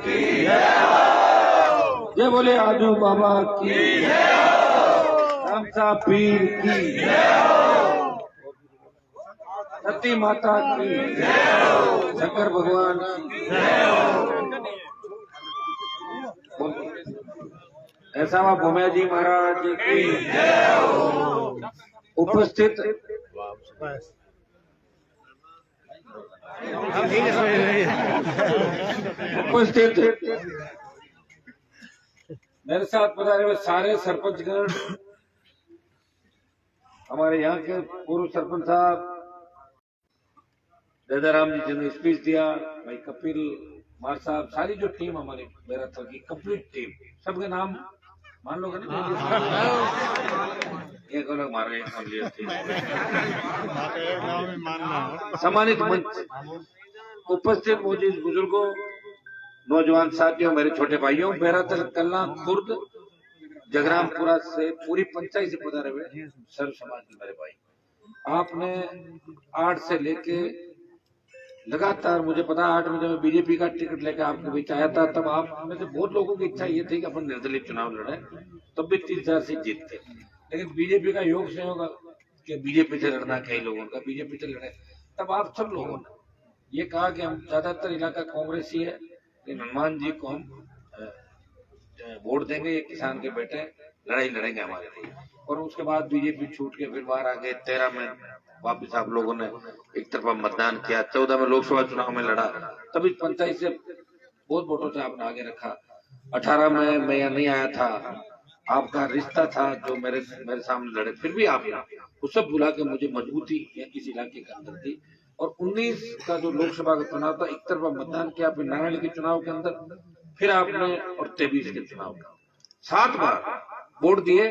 की जय बोले आजू बाबा की रामसा पीर की सती माता की शंकर भगवान की ऐसा हुआ भूमिया जी महाराज की उपस्थित मेरे साथ पधारे हुए सारे सरपंचगण, हमारे यहाँ के पूर्व सरपंच साहब दादाराम जी ने स्पीच दिया, भाई कपिल मार साहब, सारी जो टीम हमारी मैराथन की कंप्लीट टीम, सबके नाम मान लोगे ना? एक अलग मारे सम्मानित मंच, उपस्थित मौजूद बुजुर्गों, नौजवान साथियों, मेरे छोटे भाइयों, मैराथन कल्ला खुर्द जगरामपुरा से पूरी पंचायत से पधारे हुए सर्व समाज के मेरे भाई, आपने 8 से लेके लगातार, मुझे पता 8 में जब मैं बीजेपी का टिकट लेकर आपके बीच आया था, तब आप में से बहुत लोगों की इच्छा ये थी कि अपन निर्दलीय चुनाव लड़े, तब भी 3-4 सीट जीतते, लेकिन बीजेपी का योग से होगा कि बीजेपी से लड़ना, कई लोगों का बीजेपी से लड़े, तब आप सब लोगों ने ये कहा कि हम ज्यादातर इलाका कांग्रेस ही है, लेकिन हनुमान जी को हम वोट देंगे, ये किसान के बेटे लड़ाई लड़ेंगे हमारे लिए। और उसके बाद बीजेपी छूट के फिर बाहर आ गए, 13 में वापिस आप लोगों ने एक तरफा मतदान किया, 14 में लोकसभा चुनाव में लड़ा, तभी पंचायत से बहुत वोटों से आपने आगे रखा। 18 में मैं यहाँ नहीं आया था, आपका रिश्ता था जो मेरे सामने लड़े, फिर भी आपने वो सब भुला के मुझे मजबूती इस इलाके के अंदर दी। और 19 का जो लोकसभा का चुनाव था, एक तरफा मतदान किया, फिर नारायण के चुनाव के अंदर फिर आपने, और 23 के चुनाव का 7 बार वोट दिए।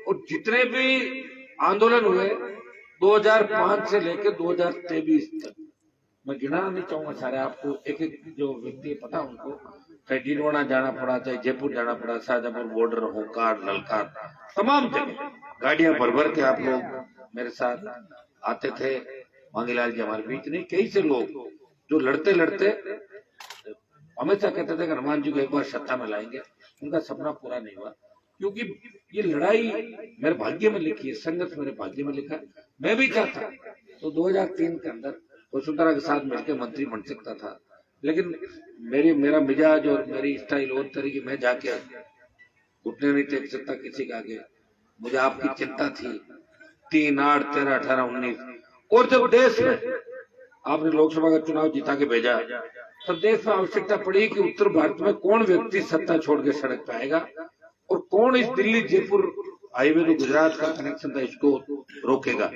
और जितने भी आंदोलन हुए 2005 से लेकर 2023 तक, मैं गिनाना नहीं चाहूंगा सारे, आपको एक एक जो व्यक्ति पता उनको, चाहे डिलवाना जाना पड़ा, चाहे जयपुर जाना पड़ा, शाहजहांपुर बॉर्डर, होकार, नलकार, तमाम जगह गाड़ियां भर भर के आप लोग मेरे साथ आते थे। मांगीलाल जी हमारे बीच नहीं, कई से लोग जो लड़ते लड़ते हमेशा कहते थे कि हनुमान जी को एक बार सत्ता में लाएंगे, उनका सपना पूरा नहीं हुआ, क्योंकि ये लड़ाई मेरे भाग्य में लिखी है, संघर्ष मेरे भाग्य में लिखा है। मैं भी चाहता तो 2003 के अंदर वसुंधरा के साथ मिलकर मंत्री बन सकता था, लेकिन मेरा मिजाज और मेरी स्टाइल और तरीके, मैं जाके घुटने नहीं टेक सकता किसी के आगे, मुझे आपकी चिंता थी। 3, 8, 13, 18, 19, और जब देश में आपने लोकसभा का चुनाव जिता के भेजा, तब देश में आवश्यकता पड़ी कि उत्तर भारत में कौन व्यक्ति सत्ता छोड़ के सड़क पे आएगा, और कौन इस दिल्ली जयपुर हाईवे जो गुजरात का कनेक्शन था इसको रोकेगा।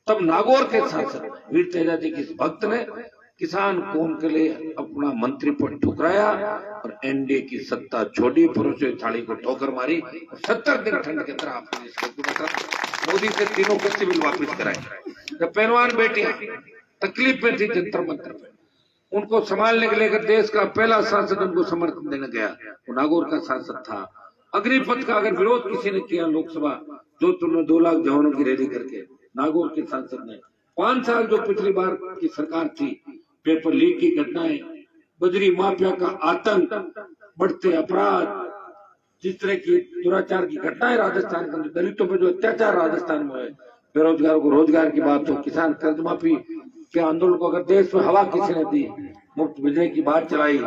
तब नागौर के सांसद वीर तेजा जी के भक्त ने किसान कौम के लिए अपना मंत्री पद ठुकराया और एनडीए की सत्ता छोड़ी, परोसे थाली को ठोकर मारी, 70 दिन ठंड के तरह आपने मोदी से 3 कृषि बिल वापिस कराए। जब पहलवान बेटियां तकलीफ में थी जंतर मंतर पे, उनको संभालने के लिए देश का पहला सांसद उनको समर्थन देने गया, वो नागौर का सांसद था। अग्निपथ का अगर विरोध किसी ने किया लोकसभा, जो तुमने 2 लाख जवानों की रैली करके, नागौर के सांसद ने 5 साल जो पिछली बार की सरकार थी, पेपर लीक की घटनाएं, बजरी माफिया का आतंक, बढ़ते अपराध, जिस तरह की दुराचार की घटनाएं राजस्थान के अंदर, दलितों पर जो अत्याचार राजस्थान में है, बेरोजगारों को रोजगार की बात हो, किसान कर्ज माफी के आंदोलन को अगर देश में हवा किसी ने दी, मुफ्त बिजली की बात चलाई,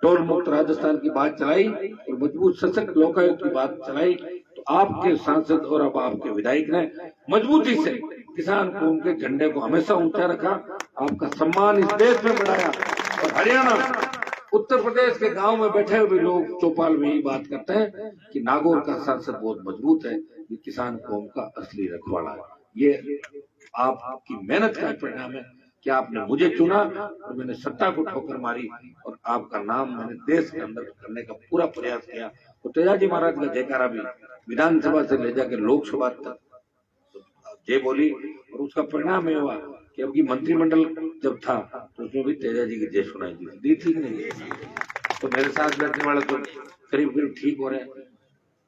टोल मुक्त राजस्थान की बात चलाई, और मजबूत सशक्त लोकायुक्त की बात चलाई, तो आपके सांसद और अब आपके विधायक ने मजबूती से किसान कौम के झंडे को हमेशा ऊंचा रखा, आपका सम्मान इस देश में बढ़ाया। और हरियाणा, उत्तर प्रदेश के गांव में बैठे हुए लोग चौपाल में यही बात करते हैं कि नागौर का सांसद बहुत मजबूत है, ये किसान कौम का असली रखवाला है। ये आपकी मेहनत का परिणाम है कि आपने मुझे चुना और मैंने सत्ता को ठोकर मारी, और आपका नाम मैंने देश के अंदर करने का पूरा प्रयास किया। तो तेजा जी महाराज का जयकारा भी विधानसभा से ले जाकर लोकसभा तक जय बोली, और उसका परिणाम ये हुआ कि अब की मंत्रिमंडल जब था तो उसमें भी तेजा जी की जय सुनाई दी थी नहीं। तो मेरे साथ बैठने वाले तो करीब ठीक हो रहे हैं,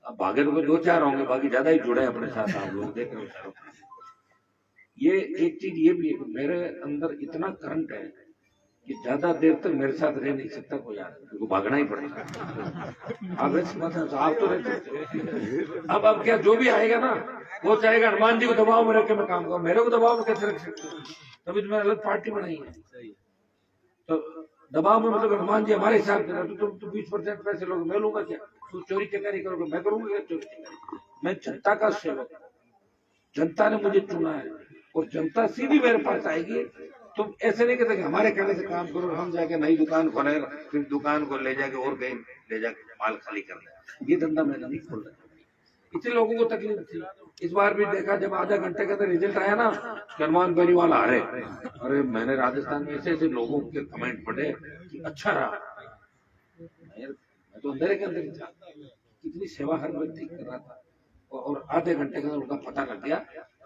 अब भागे तो 2-4 होंगे, बाकी ज्यादा ही जुड़े अपने साथ, आप लोग देख रहे हो। ये एक चीज ये भी है कि मेरे अंदर इतना करंट है कि ज्यादा देर तक मेरे साथ रह नहीं सकता कोई आदमी, उनको भागना ही पड़ेगा। आप ऐसी बात है, आप तो रह सकते। अब क्या जो भी आएगा ना वो चाहेगा हनुमान जी को दबाव में रख के मैं काम करूं, मेरे को दबाव में कैसे रख सकते हो? तभी तो मैंने अलग पार्टी बनाई है। तो दबाव में मतलब हनुमान जी हमारे हिसाब से, तो तुम 20% पैसे लोगे, मैं लूंगा क्या? तू चोरी चकारी करोगे, मैं करूंगा क्या चोरी चकारी? मैं जनता का सेवक हूं, जनता ने मुझे चुना है और जनता सीधी मेरे पास आएगी। तुम ऐसे नहीं कहते कि हमारे कहने से काम करो, हम जाके नई दुकान खोले, फिर दुकान को ले जाके और कहीं ले जाके माल खाली करना, ये धंधा मैंने नहीं खोल रहा। इतने लोगों को तकलीफ थी। इस बार भी देखा जब आधा घंटे का रिजल्ट आया ना, हनुमान बेनीवाल हारे। अरे मैंने राजस्थान में ऐसे ऐसे लोगों के कमेंट पढ़े कि अच्छा रहा। मैं तो अंधेरे के अंदर ही था, कितनी सेवा हर व्यक्ति कर रहा था। और आधे घंटे के अंदर उनका पता लग गया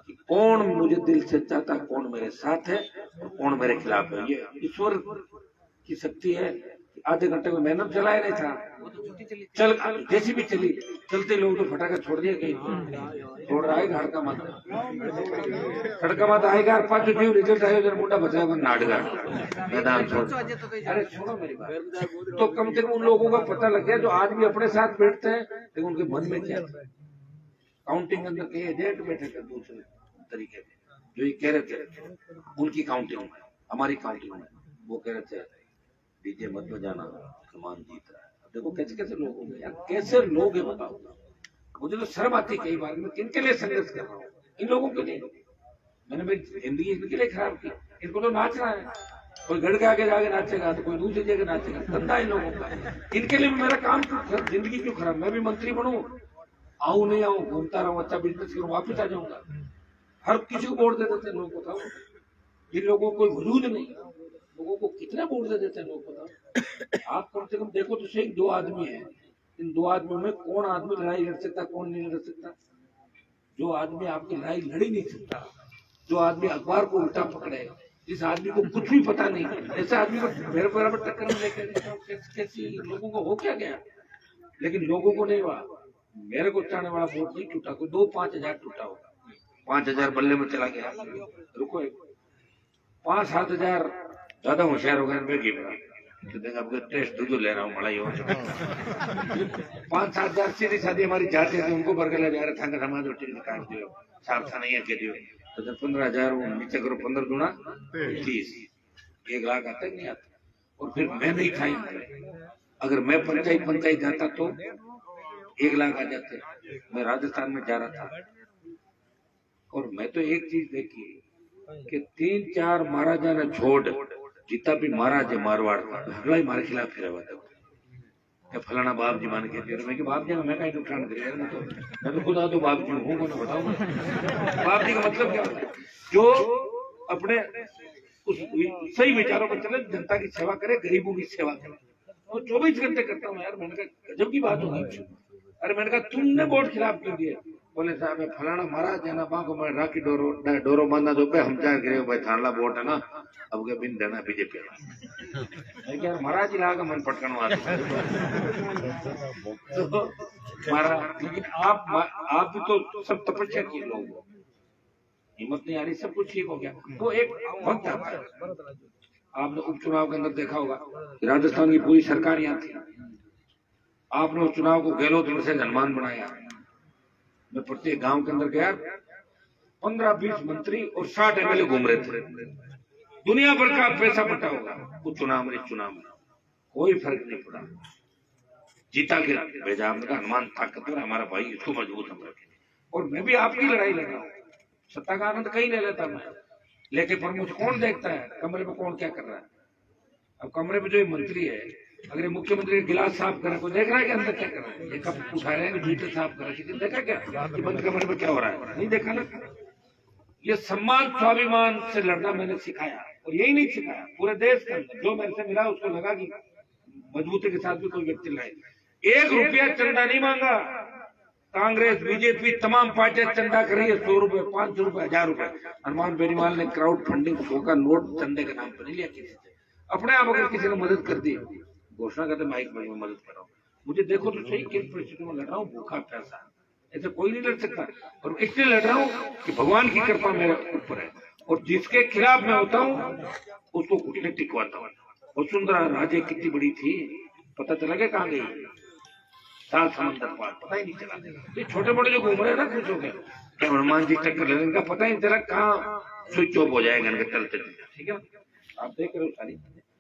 कि कौन मुझे दिल से चाहता, कौन मेरे साथ है और कौन मेरे खिलाफ है। ये ईश्वर की शक्ति है। आधे घंटे में मेहनत चलाया नहीं था, चल जैसी भी चली, चलते लोग तो फटाका छोड़ दिया, कहीं छोड़ रहा है हड़का मत, हड़का मत आएगा। 5 जीव रिजल्ट आएगा, जरा मुंडा बचाएगा नाटगा मैदान छोड़। अरे छोड़ो मेरी बात, तो कम से कम उन लोगों का पता लग गया जो आज भी अपने साथ बैठते हैं, लेकिन उनके मन में क्या था। काउंटिंग अंदर के एजेंट बैठे थे दूसरे तरीके से, जो ये कह रहे थे उनकी काउंटिंग में, हमारी काउंटिंग में वो कह रहे थे डीजे मत बजाना, हनुमान जीत रहा है। अब देखो कैसे कैसे लोग हो गए यार, कैसे लोग है बताओ। मुझे तो शर्म आती कई बार, मैं किनके लिए संघर्ष कर रहा हूँ? इन लोगों के लिए। मैंने मेरी जिंदगी इनके लिए खराब की। इनको तो नाचना है, कोई गढ़ के आगे जाके नाचेगा तो कोई दूसरी जगह नाचेगा, धंधा इन लोगों का। इनके लिए मेरा काम क्यों, जिंदगी क्यों खराब? मैं भी मंत्री बनूं, आऊं नहीं आऊं, घूमता रहूं, अच्छा बिजनेस करूं, वापिस आ जाऊंगा। हर किसी को वोट दे देते लोग, बताओ। जिन लोगों को कोई वजूद नहीं, लोगों को कितना वोट दे देते हैं लोग, बताओ। आप कम से कम देखो तो सही, 2 आदमी है, इन 2 आदमियों में कौन आदमी लड़ाई लड़ सकता, कौन नहीं लड़ सकता? जो आदमी आपकी लड़ाई लड़ ही नहीं सकता, जो आदमी अखबार को उल्टा पकड़े, जिस आदमी को कुछ भी पता नहीं, ऐसे आदमी को मेरे बराबर टक्कर में लेकर कैसी लोगों को हो क्या गया? लेकिन लोगों को नहीं हुआ। मेरे को चाहने वाला वोट नहीं टूटा, कोई 2-5 हजार टूटा होगा, 5 हजार बल्ले में चला गया। रुको, 5-7 हजार ज्यादा होशियार हो गए, तो देखा टेस्ट दूध ले रहा हूँ मलाई। 5-7 हजार सीधी साधी हमारी जाते थे, उनको बरगला जा रहा था, समाज काट दियो, साफ था नहीं दियो, तो जब 15 हजार नीचे करो, 15 दूना 30, 1 लाख आता ही नहीं आता। और फिर मैं नहीं था, अगर मैं पंचायत जाता तो 1 लाख आ जाते। मैं राजस्थान में जा रहा था और मैं तो एक चीज देखी कि 3-4 महाराजा ने छोड़, जितना भी महाराज है मारवाड़ का, अगला ही मारे खिलाफ फिर हुआ था। फलाना बाप जी मान के, मैं बाप जी मैं कहीं उठान कर, मैं तो खुद आदो बाप जी हूँ, कौन बताऊँ। बाप जी का मतलब क्या होता है? जो अपने उस सही विचारों पर चले, जनता की सेवा करे, गरीबों की सेवा करे। तो 24 घंटे करता हूँ यार। मैंने कहा गजब की बात होगी। अरे मैंने कहा तुमने वोट खिलाफ क्यों दिए? बोले साहब फलाना महाराज है ना, बाको मैं राखी डोरो बांधा दो पे, हम चाहे गिरे भाई थानला वोट है ना, अब के बिन देना बीजेपी। यार महाराज ही लागा मन पटकन वाला। तो महाराज, लेकिन आप भी तो सब तपस्या किए लोग, हिम्मत नहीं आ रही, सब कुछ ठीक हो गया। वो एक वक्त आता है। आपने उपचुनाव के अंदर देखा होगा, राजस्थान की पूरी सरकार यहाँ थी, आपने उस चुनाव को गहलोत से हनुमान बनाया। मैं प्रत्येक गांव के अंदर गया, 15-20 मंत्री और 60 एमएलए घूम रहे थे। दुनिया भर का पैसा बटा होगा उस चुनाव में, इस चुनाव में कोई फर्क नहीं पड़ा। जीता के भेजा, हमने कहा हनुमान ताकतवर हमारा भाई, इसको मजबूत हम रखेंगे। और मैं भी आपकी लड़ाई लड़ रहा हूँ, सत्ता का आनंद कहीं ले लेता मैं, लेके पर मुझे कौन देखता है कमरे में कौन क्या कर रहा है? अब कमरे में जो मंत्री है, अगर ये मुख्यमंत्री गिलास साफ करे, कोई देख रहा है कि अंदर क्या कर रहा है? ये कप उठा रहे हैं, जूते साफ कर रहे हैं, देखा क्या कि बंद कमरे में क्या हो रहा है? नहीं देखा ना। ये सम्मान स्वाभिमान से लड़ना मैंने सिखाया, और यही नहीं सिखाया पूरे देश के अंदर। जो मेरे से मिला उसको लगा कि मजबूती के साथ भी कोई व्यक्ति लड़े। 1 रुपया चंदा नहीं मांगा। कांग्रेस, बीजेपी, तमाम पार्टियां चंदा कर रही है, 100 रुपए, 500 रुपए, 1000 रुपए। हनुमान बेनीवाल ने क्राउड फंडिंग 100 का नोट चंदे के नाम पर नहीं लिया किसी से, अपने आप अगर किसी ने मदद कर दी, घोषणा करते माइक में मदद कर रहा हूँ। मुझे देखो तो सही किस परिस्थिति में लड़ रहा हूँ, भूखा प्यासा, ऐसे कोई नहीं लड़ सकता। और इसलिए लड़ रहा हूँ कि भगवान की कृपा मेरे ऊपर है, और जिसके खिलाफ मैं होता हूँ उसको घुटने टिकवाता हूँ। वसुंधरा राजे कितनी बड़ी थी पता चला क्या कहाँ गई? सात समंदर पार, पता ही नहीं चला। तो छोटे मोटे जो घूम रहे हैं ना खुश हो गए, क्या हनुमान जी चक्कर लगे, इनका पता ही नहीं चला कहाँ स्विच ऑफ हो जाएगा इनके चलते। ठीक है, आप देख रहे हो सारी।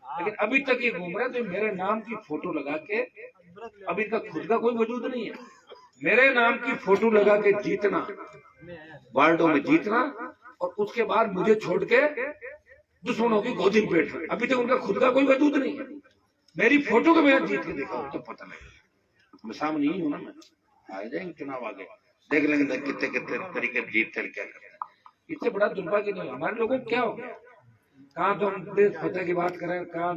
लेकिन अभी तक ये घूम रहे हैं, तो मेरे नाम की फोटो लगा के, अभी इनका खुद का कोई वजूद नहीं है, मेरे नाम की फोटो लगा के जीतना, वार्डों में जीतना, और उसके बाद मुझे छोड़ के दुश्मनों की गोदी में बैठना। अभी तक उनका खुद का कोई वजूद नहीं है। मेरी फोटो को मेरा जीत के देखा तो पता नहीं, मैं सामने ही हूं ना, मैं आ जाएंगे चुनाव आगे, देख लेंगे कितने कितने तरीके जीत कर क्या करते हैं। इससे बड़ा दुर्भाग्य नहीं, हमारे लोगों को क्या हो गया, कहाँ तो हम देश फतेह की बात करें, कहाँ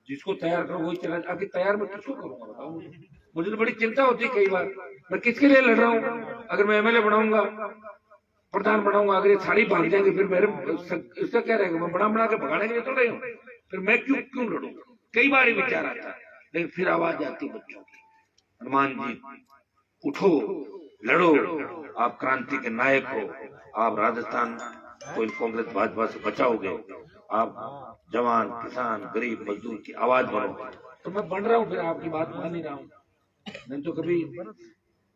जिसको तैयार करो वही चला। अभी तैयार मैं किसको करूंगा बताओ? मुझे तो बड़ी चिंता होती है कई बार, मैं किसके लिए लड़ रहा हूँ? अगर मैं एमएलए बनाऊंगा, प्रधान बनाऊंगा, अगर ये साड़ी भाग जाएंगे, फिर मेरे इसका क्या रहेगा? मैं बना के भगाने के लिए तो नहीं हूँ, फिर मैं क्यों लड़ूं? कई बार ये विचार आता है, लेकिन फिर आवाज आती बच्चों की, हनुमान जी उठो, लड़ो, आप क्रांति के नायक हो, आप राजस्थान को इन कांग्रेस भाजपा से बचाओगे, आप जवान किसान गरीब मजदूर की आवाज बनो। तो मैं बन रहा हूँ, फिर आपकी बात मान ही रहा हूँ। नहीं तो कभी,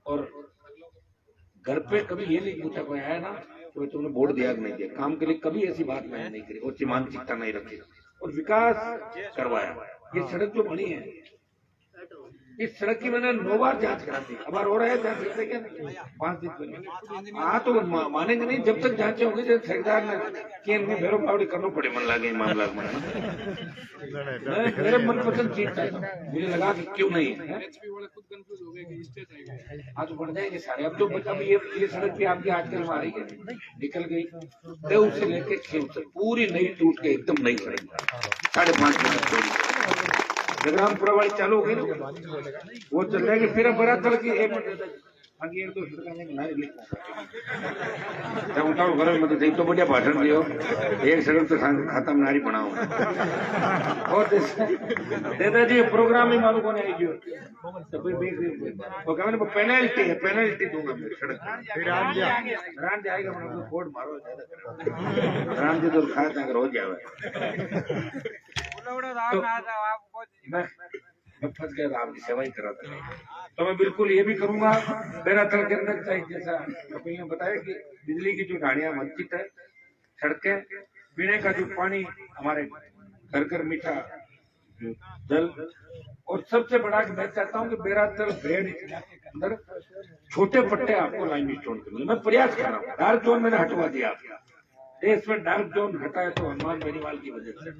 और घर पे कभी ये नहीं पूछा कोई आया ना तो तुमने वोट दिया कि नहीं दिया, काम के लिए कभी ऐसी बात मैंने नहीं करी, और मानसिकता नहीं रखी, और विकास करवाया। ये सड़क जो बनी है, इस सड़क की मैंने 9 बार जांच करा दी, अब हो रहा है जांच करते क्या 5 दिन पहले। हाँ तो मानेंगे नहीं जब तक जांचें होंगी, जब ठेकेदार ने कि इनमें भेरो पावड़ी करना पड़े, मन लागे मामला में मेरे मनपसंद चीज था, मुझे लगा कि क्यों नहीं है। हाँ तो बढ़ जाएंगे सारे। अब जो अभी ये सड़क भी आपकी आजकल आ रही है, निकल गई, देव से लेके खेल तक पूरी नई टूट के एकदम नई सड़क, 5.5 मिनट जगरामपुरा वाली चालू हो गई ना, वो चल जाएगी। फिर अब बड़ा चल के 1 मिनट आगे 1-2 उठाओ घर में तो तो बढ़िया भाषण दियो, एक सड़क तो खत्म नारी बनाओ। और दादाजी प्रोग्राम ही मालूम होने आई तो वो कहा ना पेनल्टी है, पेनल्टी दूंगा मैं सड़क। राम जी आएगा मतलब कोड मारो, राम जी तो खाते अगर हो जाए मैं फंस गया, राम की सेवा ही करा था। तो मैं बिल्कुल ये भी करूंगा, मेरा तल करना चाहिए। जैसा कपिल ने बताया कि बिजली की जो ढाणियां वंचित है, सड़कें, पीने का जो पानी, हमारे घर मीठा जल, और सबसे बड़ा मैं चाहता हूं कि बेरातल ग्रेड इलाके के अंदर छोटे पट्टे आपको लाइन स्टोन करने, मैं प्रयास कर रहा हूँ। डार्क जोन मैंने हटवा दिया, देश में डार्क जोन हटाया तो हनुमान बेनीवाल की वजह से।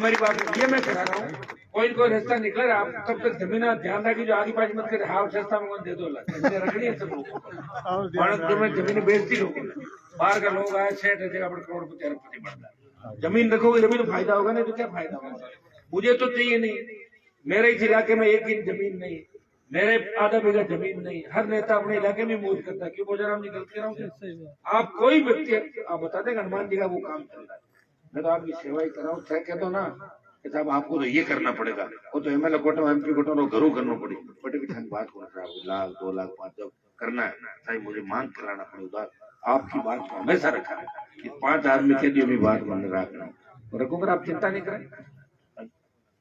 मेरी बात ये मैं करा रहा हूँ, कोई रास्ता निकले, आप तब तक जमीन ध्यान रखिए, जो आगे पास मत करे, हाफ सस्ता में दे दो, रखनी है सब लोगों जो मैं जमीन बेचती लोगों ने, बाहर का लोग आए, सेठ जगह पर करोड़पति अरबपति बनता है। जमीन रखोगे जमीन फायदा होगा, नहीं तो क्या फायदा होगा? मुझे तो चाहिए नहीं, मेरे इस इलाके में 1 इंच जमीन नहीं, मेरे आधा बीघा जमीन नहीं। हर नेता अपने इलाके में मौज करता है, क्यों बोझाराम जी गलती रहा हूँ? आप कोई व्यक्ति आप बता दें हनुमान जी का वो काम चल रहा है, मैं तो आपकी सेवा ही कर रहा हूँ। चाहे कह दो ना कि साहब आपको तो ये करना पड़ेगा, वो तो एमएलए कोटा एमपी कोटा घरों करना पड़ेगी, बटे भी बात हो रहा है 1 लाख 2 लाख 5 जब करना है, चाहे मुझे मांग कराना पड़े उधार, आपकी बात को हमेशा रखा है कि 5 आदमी के लिए भी बात मन रखना रखूंगा, आप चिंता नहीं करें।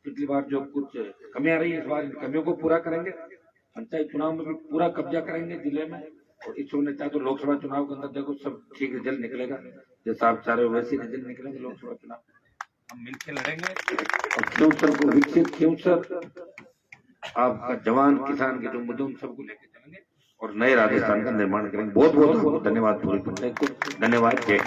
पिछली बार जो कुछ कमियां रही, इस बार कमियों को पूरा करेंगे। पंचायत चुनाव में भी पूरा कब्जा करेंगे जिले में, और इस नेता तो लोकसभा चुनाव के अंदर देखो सब ठीक रिजल्ट निकलेगा, जैसा आप चाह रहे हो वैसे रिजल्ट निकलेंगे। लोकसभा चुनाव हम मिलकर लड़ेंगे, और क्योंसर को विकसित, क्योंसर आपका जवान किसान के जो मुद्दे उन सबको लेकर चलेंगे, और नए राजस्थान का निर्माण करेंगे। बहुत बहुत धन्यवाद पूरी पंचायत को, धन्यवाद। जय